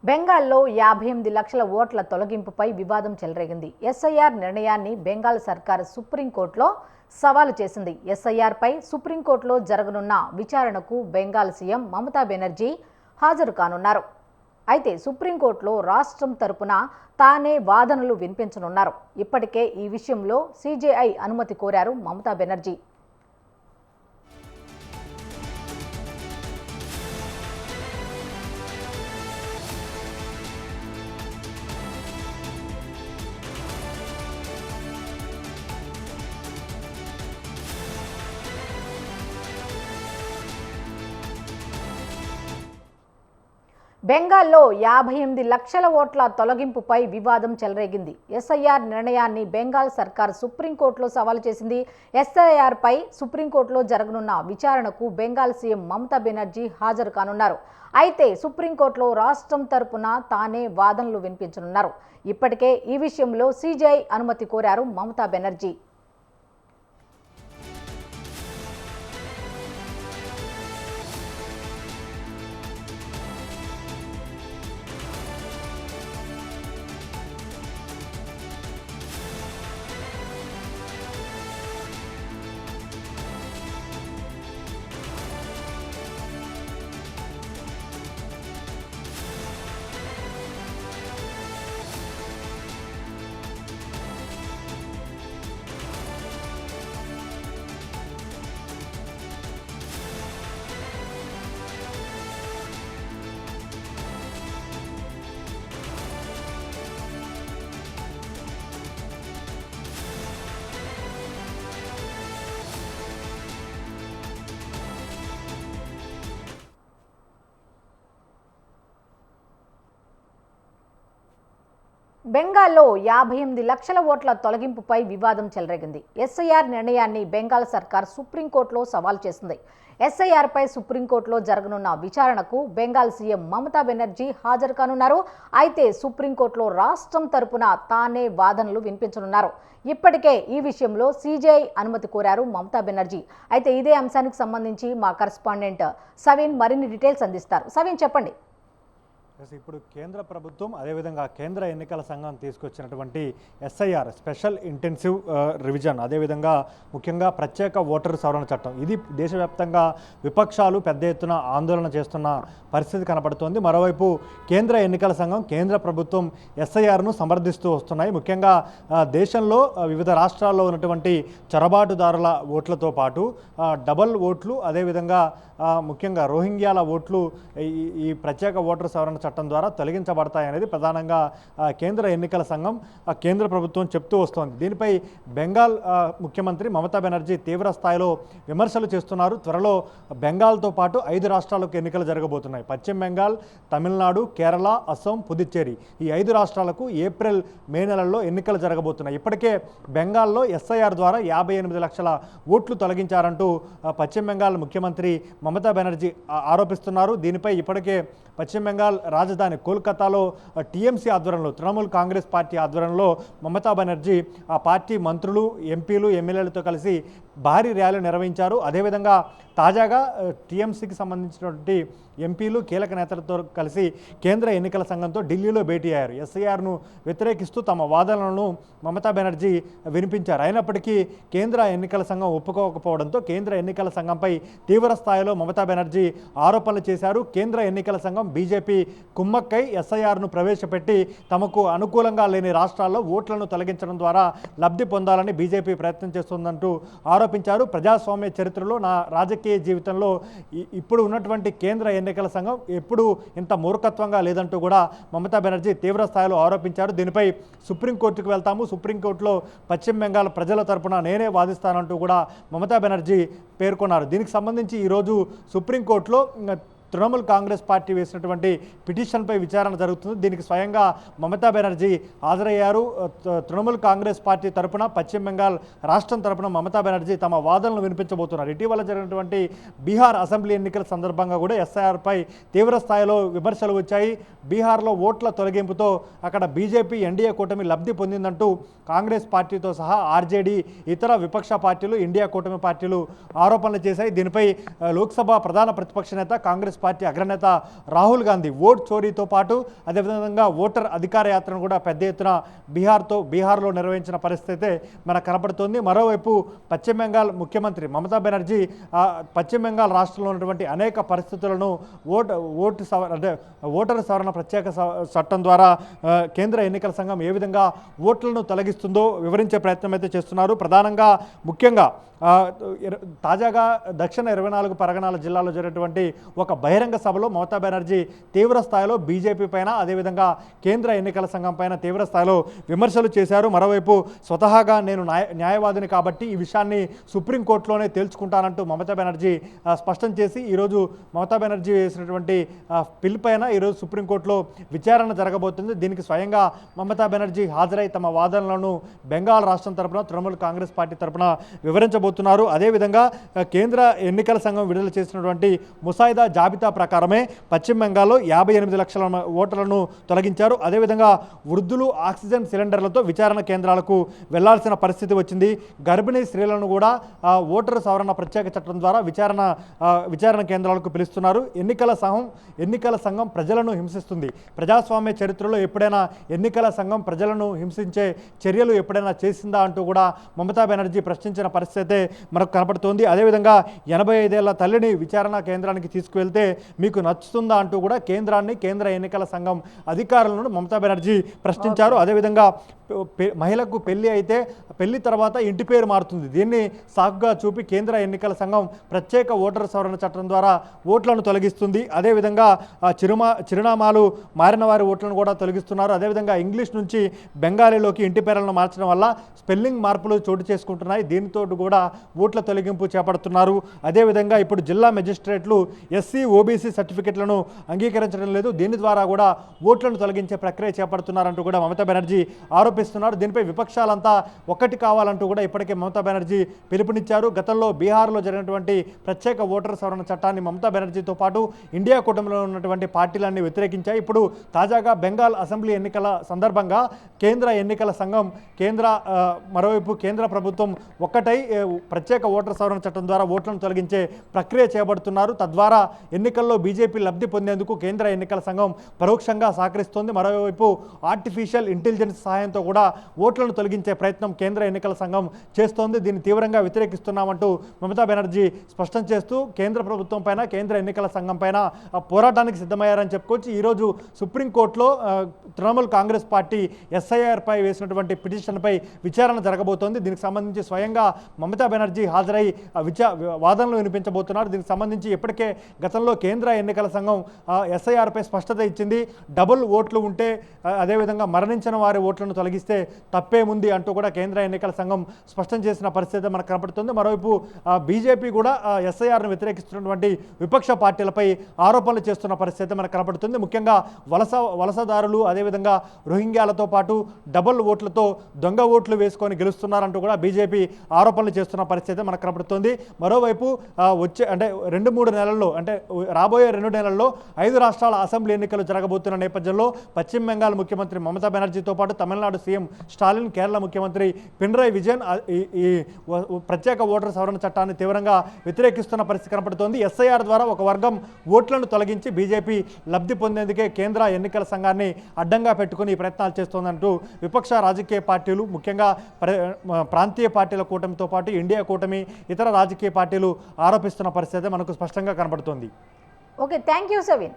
బెంగాల్లో 58 లక్షల ఓట్ల తొలగింపుపై వివాదం చెలరేగింది. ఎస్ఐఆర్ నిర్ణయాన్ని బెంగాల్ సర్కార్ సుప్రీంకోర్టులో సవాలు చేసింది. ఎస్ఐఆర్పై సుప్రీంకోర్టులో జరగనున్న విచారణకు బెంగాల్ సీఎం మమతా బెనర్జీ హాజరు కానున్నారు. అయితే సుప్రీంకోర్టులో రాష్ట్రం తరపున తానే వాదనలు వినిపించనున్నారు. ఇప్పటికే ఈ విషయంలో సీజేఐ అనుమతి కోరారు మమతా బెనర్జీ. బెంగాల్లో 58 లక్షల ఓట్ల తొలగింపుపై వివాదం చెలరేగింది. ఎస్ఐఆర్ నిర్ణయాన్ని బెంగాల్ సర్కార్ సుప్రీంకోర్టులో సవాలు చేసింది. ఎస్ఐఆర్పై సుప్రీంకోర్టులో జరగనున్న విచారణకు బెంగాల్ సీఎం మమతా బెనర్జీ హాజరు కానున్నారు. అయితే సుప్రీంకోర్టులో రాష్ట్రం తరపున తానే వాదనలు వినిపించనున్నారు. ఇప్పటికే ఈ విషయంలో సీజేఐ అనుమతి కోరారు మమతా బెనర్జీ. బెంగాల్లో 58 లక్షల ఓట్ల తొలగింపుపై వివాదం చెలరేగింది. ఎస్ఐఆర్ నిర్ణయాన్ని బెంగాల్ సర్కార్ సుప్రీంకోర్టులో సవాల్ చేసింది. ఎస్ఐఆర్పై సుప్రీంకోర్టులో జరగనున్న విచారణకు బెంగాల్ సీఎం మమతా బెనర్జీ హాజరు కానున్నారు. అయితే సుప్రీంకోర్టులో రాష్ట్రం తరపున తానే వాదనలు వినిపించనున్నారు. ఇప్పటికే ఈ విషయంలో సీజేఐ అనుమతి కోరారు మమతా బెనర్జీ. అయితే ఇదే అంశానికి సంబంధించి మా కరెస్పాండెంట్ సవీన్ మరిన్ని డీటెయిల్స్ అందిస్తారు. సవీన్, చెప్పండి. ఇప్పుడు కేంద్ర ప్రభుత్వం అదేవిధంగా కేంద్ర ఎన్నికల సంఘం తీసుకొచ్చినటువంటి ఎస్ఐఆర్ స్పెషల్ ఇంటెన్సివ్ రివిజన్, అదేవిధంగా ముఖ్యంగా ప్రత్యేక ఓటరు సవరణ చట్టం, ఇది దేశవ్యాప్తంగా విపక్షాలు పెద్ద ఎత్తున ఆందోళన చేస్తున్న పరిస్థితి కనబడుతోంది. మరోవైపు కేంద్ర ఎన్నికల సంఘం, కేంద్ర ప్రభుత్వం ఎస్ఐఆర్ను సమర్థిస్తూ వస్తున్నాయి. ముఖ్యంగా దేశంలో వివిధ రాష్ట్రాల్లో ఉన్నటువంటి చొరబాటుదారుల ఓట్లతో పాటు డబల్ ఓట్లు, అదేవిధంగా ముఖ్యంగా రోహింగ్యాల ఓట్లు ఈ ప్రత్యేక ఓటరు సవరణ చట్టం ద్వారా తొలగించబడతాయనేది ప్రధానంగా కేంద్ర ఎన్నికల సంఘం, కేంద్ర ప్రభుత్వం చెప్తూ వస్తోంది. దీనిపై బెంగాల్ ముఖ్యమంత్రి మమతా బెనర్జీ తీవ్ర స్థాయిలో విమర్శలు చేస్తున్నారు. త్వరలో బెంగాల్తో పాటు 5 రాష్ట్రాలకు ఎన్నికలు జరగబోతున్నాయి. పశ్చిమ బెంగాల్, తమిళనాడు, కేరళ, అస్సాం, పుదుచ్చేరి, ఈ 5 రాష్ట్రాలకు ఏప్రిల్, మే నెలల్లో ఎన్నికలు జరగబోతున్నాయి. ఇప్పటికే బెంగాల్లో ఎస్ఐఆర్ ద్వారా 58 లక్షల ఓట్లు తొలగించారంటూ పశ్చిమ బెంగాల్ ముఖ్యమంత్రి మమతా బెనర్జీ ఆరోపిస్తున్నారు. దీనిపై ఇప్పటికే పశ్చిమ బెంగాల్ రాజధాని కోల్కతాలో టీఎంసీ ఆధ్వర్యంలో, తృణమూల్ కాంగ్రెస్ పార్టీ ఆధ్వర్యంలో మమతా బెనర్జీ ఆ పార్టీ మంత్రులు, ఎంపీలు, ఎమ్మెల్యేలతో కలిసి భారీ ర్యాలీ నిర్వహించారు. అదేవిధంగా తాజాగా టీఎంసీకి సంబంధించినటువంటి ఎంపీలు, కీలక నేతలతో కలిసి కేంద్ర ఎన్నికల సంఘంతో ఢిల్లీలో భేటీ అయ్యారు. ఎస్ఐఆర్ను వ్యతిరేకిస్తూ తమ వాదనలను మమతా బెనర్జీ వినిపించారు. అయినప్పటికీ కేంద్ర ఎన్నికల సంఘం ఒప్పుకోకపోవడంతో కేంద్ర ఎన్నికల సంఘంపై తీవ్ర స్థాయిలో మమతా బెనర్జీ ఆరోపణలు చేశారు. కేంద్ర ఎన్నికల సంఘం, బీజేపీ కుమ్మక్కై ఎస్ఐఆర్ను ప్రవేశపెట్టి తమకు అనుకూలంగా లేని రాష్ట్రాల్లో ఓట్లను తొలగించడం ద్వారా లబ్ధి పొందాలని బీజేపీ ప్రయత్నం చేస్తుందంటూ ఆరోపించారు. ప్రజాస్వామ్య చరిత్రలో, నా రాజకీయ జీవితంలో ఇప్పుడు ఉన్నటువంటి కేంద్ర ఎన్నికల సంఘం ఎప్పుడు ఇంత మూర్ఖత్వంగా లేదంటూ కూడా మమతా బెనర్జీ తీవ్ర స్థాయిలో ఆరోపించారు. దీనిపై సుప్రీంకోర్టుకు వెళ్తాము, సుప్రీంకోర్టులో పశ్చిమ బెంగాల్ ప్రజల తరపున నేనే వాదిస్తానంటూ కూడా మమతా బెనర్జీ పేర్కొన్నారు. దీనికి సంబంధించి ఈరోజు సుప్రీంకోర్టులో తృణమూల్ కాంగ్రెస్ పార్టీ వేసినటువంటి పిటిషన్పై విచారణ జరుగుతుంది. దీనికి స్వయంగా మమతా బెనర్జీ హాజరయ్యారు. తృణమూల్ కాంగ్రెస్ పార్టీ తరపున, పశ్చిమ బెంగాల్ రాష్ట్రం తరపున మమతా బెనర్జీ తమ వాదనలు వినిపించబోతున్నారు. ఇటీవల జరిగినటువంటి బీహార్ అసెంబ్లీ ఎన్నికల సందర్భంగా కూడా ఎస్ఐఆర్పై తీవ్ర స్థాయిలో విమర్శలు వచ్చాయి. బీహార్లో ఓట్ల తొలగింపుతో అక్కడ బీజేపీ, ఎన్డీఏ కూటమి లబ్ధి పొందిందంటూ కాంగ్రెస్ పార్టీతో సహా ఆర్జేడీ, ఇతర విపక్ష పార్టీలు, ఇండియా కూటమి పార్టీలు ఆరోపణలు చేశాయి. దీనిపై లోక్సభ ప్రధాన ప్రతిపక్ష నేత, కాంగ్రెస్ కాంగ్రెస్ పార్టీ అగ్రనేత రాహుల్ గాంధీ ఓట్ చోరీతో పాటు అదేవిధంగా ఓటర్ అధికార యాత్రను కూడా పెద్ద ఎత్తున బీహార్లో నిర్వహించిన పరిస్థితి మనకు కనపడుతోంది. మరోవైపు పశ్చిమ బెంగాల్ ముఖ్యమంత్రి మమతా బెనర్జీ పశ్చిమ బెంగాల్ రాష్ట్రంలో ఉన్నటువంటి అనేక పరిస్థితులను ఓటరు సవరణ ప్రత్యేక చట్టం ద్వారా కేంద్ర ఎన్నికల సంఘం ఏ విధంగా ఓట్లను తొలగిస్తుందో వివరించే ప్రయత్నం అయితే చేస్తున్నారు. ప్రధానంగా ముఖ్యంగా తాజాగా దక్షిణ 24 పరగణాల జిల్లాలో జరిగినటువంటి ఒక బహిరంగ సభలో మమతా బెనర్జీ తీవ్ర స్థాయిలో బీజేపీ పైన అదేవిధంగా కేంద్ర ఎన్నికల సంఘం పైన తీవ్ర స్థాయిలో విమర్శలు చేశారు. మరోవైపు స్వతహాగా నేను న్యాయవాదిని కాబట్టి ఈ విషయాన్ని సుప్రీంకోర్టులోనే తేల్చుకుంటానంటూ మమతా బెనర్జీ స్పష్టం చేసి ఈరోజు మమతా బెనర్జీ వేసినటువంటి పిల్ పైన ఈరోజు సుప్రీంకోర్టులో విచారణ జరగబోతుంది. దీనికి స్వయంగా మమతా బెనర్జీ హాజరై తమ వాదనలను బెంగాల్ రాష్ట్రం తరపున తృణమూల్ కాంగ్రెస్ పార్టీ తరపున వివరించబోతున్నారు. అదేవిధంగా కేంద్ర ఎన్నికల సంఘం విడుదల చేసినటువంటి ముసాయిదా జాబితా ప్రకారమే పశ్చిమ బెంగాల్లో 58 లక్షల ఓటర్లను తొలగించారు. అదేవిధంగా వృద్ధులు ఆక్సిజన్ సిలిండర్లతో విచారణ కేంద్రాలకు వెళ్లాల్సిన పరిస్థితి వచ్చింది. గర్భిణీ స్త్రీలను కూడా ఓటరు సవరణ ప్రత్యేక చట్టం ద్వారా విచారణ కేంద్రాలకు పిలుస్తున్నారు. ఎన్నికల సంఘం ప్రజలను హింసిస్తుంది. ప్రజాస్వామ్య చరిత్రలో ఎప్పుడైనా ఎన్నికల సంఘం ప్రజలను హింసించే చర్యలు ఎప్పుడైనా చేసిందా అంటూ కూడా మమతా బెనర్జీ ప్రశ్నించిన పరిస్థితి మనకు కనపడుతోంది. అదేవిధంగా 85 ఏళ్ల తల్లిని విచారణ కేంద్రానికి తీసుకువెళ్తే మీకు నచ్చుతుందా అంటూ కూడా కేంద్ర ఎన్నికల సంఘం అధికారులను మమతా బెనర్జీ ప్రశ్నించారు. అదేవిధంగా మహిళకు పెళ్లి అయితే పెళ్లి తర్వాత ఇంటి పేరు మారుతుంది. దీన్ని సాకుగా చూపి కేంద్ర ఎన్నికల సంఘం ప్రత్యేక ఓటరు సవరణ చట్టం ద్వారా ఓట్లను తొలగిస్తుంది. అదేవిధంగా చిరునామాలు మారిన వారి ఓట్లను కూడా తొలగిస్తున్నారు. అదేవిధంగా ఇంగ్లీష్ నుంచి బెంగాలీలోకి ఇంటి పేర్లను మార్చడం వల్ల స్పెల్లింగ్ మార్పులు చోటు చేసుకుంటున్నాయి. దీనితో కూడా ఓట్ల తొలగింపు చేపడుతున్నారు. అదేవిధంగా ఇప్పుడు జిల్లా మెజిస్ట్రేట్లు ఎస్సీ ఓబీసీ సర్టిఫికెట్లను అంగీకరించడం లేదు. దీని ద్వారా కూడా ఓట్లను తొలగించే ప్రక్రియ చేపడుతున్నారంటూ కూడా మమతా బెనర్జీ ఆరోపిస్తున్నారు. దీనిపై విపక్షాలంతా ఒక్కటి కావాలంటూ కూడా ఇప్పటికే మమతా బెనర్జీ పిలుపునిచ్చారు. గతంలో బీహార్లో జరిగినటువంటి ప్రత్యేక ఓటర్ సవరణ చట్టాన్ని మమతా బెనర్జీతో పాటు ఇండియా కూటమిలో ఉన్నటువంటి పార్టీలన్నీ వ్యతిరేకించాయి. ఇప్పుడు తాజాగా బెంగాల్ అసెంబ్లీ ఎన్నికల సందర్భంగా కేంద్ర ఎన్నికల సంఘం మరోవైపు కేంద్ర ప్రభుత్వం ఒక్కటై ప్రత్యేక ఓటర్ సవరణ చట్టం ద్వారా ఓట్లను తొలగించే ప్రక్రియ చేపడుతున్నారు. తద్వారా ఎన్నికల్లో బీజేపీ లబ్ధి పొందేందుకు కేంద్ర ఎన్నికల సంఘం పరోక్షంగా సహకరిస్తోంది. మరోవైపు ఆర్టిఫిషియల్ ఇంటెలిజెన్స్ సహాయంతో కూడా ఓట్లను తొలగించే ప్రయత్నం కేంద్ర ఎన్నికల సంఘం చేస్తోంది. దీన్ని తీవ్రంగా వ్యతిరేకిస్తున్నామంటూ మమతా బెనర్జీ స్పష్టం చేస్తూ కేంద్ర ప్రభుత్వం పైన కేంద్ర ఎన్నికల సంఘం పైన పోరాటానికి సిద్ధమయ్యారని చెప్పుకోవచ్చు. ఈరోజు సుప్రీంకోర్టులో తృణమూల్ కాంగ్రెస్ పార్టీ ఎస్ఐఆర్ పై వేసినటువంటి పిటిషన్పై విచారణ జరగబోతోంది. దీనికి సంబంధించి స్వయంగా మమతా బెనర్జీ హాజరై వాదనలు వినిపించబోతున్నారు. దీనికి సంబంధించి ఇప్పటికే గతంలో కేంద్ర ఎన్నికల సంఘం ఎస్ఐఆర్పై స్పష్టత ఇచ్చింది. డబుల్ ఓట్లు ఉంటే అదేవిధంగా మరణించిన వారి ఓట్లను తొలగిస్తే తప్పేముంది అంటూ కూడా కేంద్ర ఎన్నికల సంఘం స్పష్టం చేసిన పరిస్థితి మనకు కనపడుతుంది. మరోవైపు బీజేపీ కూడా ఎస్ఐఆర్ను వ్యతిరేకిస్తున్నటువంటి విపక్ష పార్టీలపై ఆరోపణలు చేస్తున్న పరిస్థితి మనకు కనపడుతుంది. ముఖ్యంగా వలసదారులు అదేవిధంగా రోహింగ్యాలతో పాటు డబుల్ ఓట్లతో దొంగ ఓట్లు వేసుకొని గెలుస్తున్నారంటూ కూడా బీజేపీ ఆరోపణలు చేస్తున్న పరిస్థితి మనకు కనపడుతుంది. మరోవైపు వచ్చే 2-3 నెలల్లో రాబోయే 2 నెలల్లో 5 రాష్ట్రాల అసెంబ్లీ ఎన్నికలు జరగబోతున్న నేపథ్యంలో పశ్చిమ బెంగాల్ ముఖ్యమంత్రి మమతా బెనర్జీతో పాటు తమిళనాడు సీఎం స్టాలిన్, కేరళ ముఖ్యమంత్రి పినరయ్ విజయన్ ఈ ప్రత్యేక ఓటర్ సవరణ చట్టాన్ని తీవ్రంగా వ్యతిరేకిస్తున్న పరిస్థితి కనపడుతోంది. ఎస్ఐఆర్ ద్వారా ఒక వర్గం ఓట్లను తొలగించి బీజేపీ లబ్ధి పొందేందుకే కేంద్ర ఎన్నికల సంఘాన్ని అడ్డంగా పెట్టుకుని ఈ ప్రయత్నాలు చేస్తోందంటూ విపక్ష రాజకీయ పార్టీలు ముఖ్యంగా ప్రాంతీయ పార్టీల కూటమితో పాటు ఇండియా కూటమి ఇతర రాజకీయ పార్టీలు ఆరోపిస్తున్న పరిస్థితి మనకు స్పష్టంగా కనబడుతోంది. Okay, thank you సవిన్.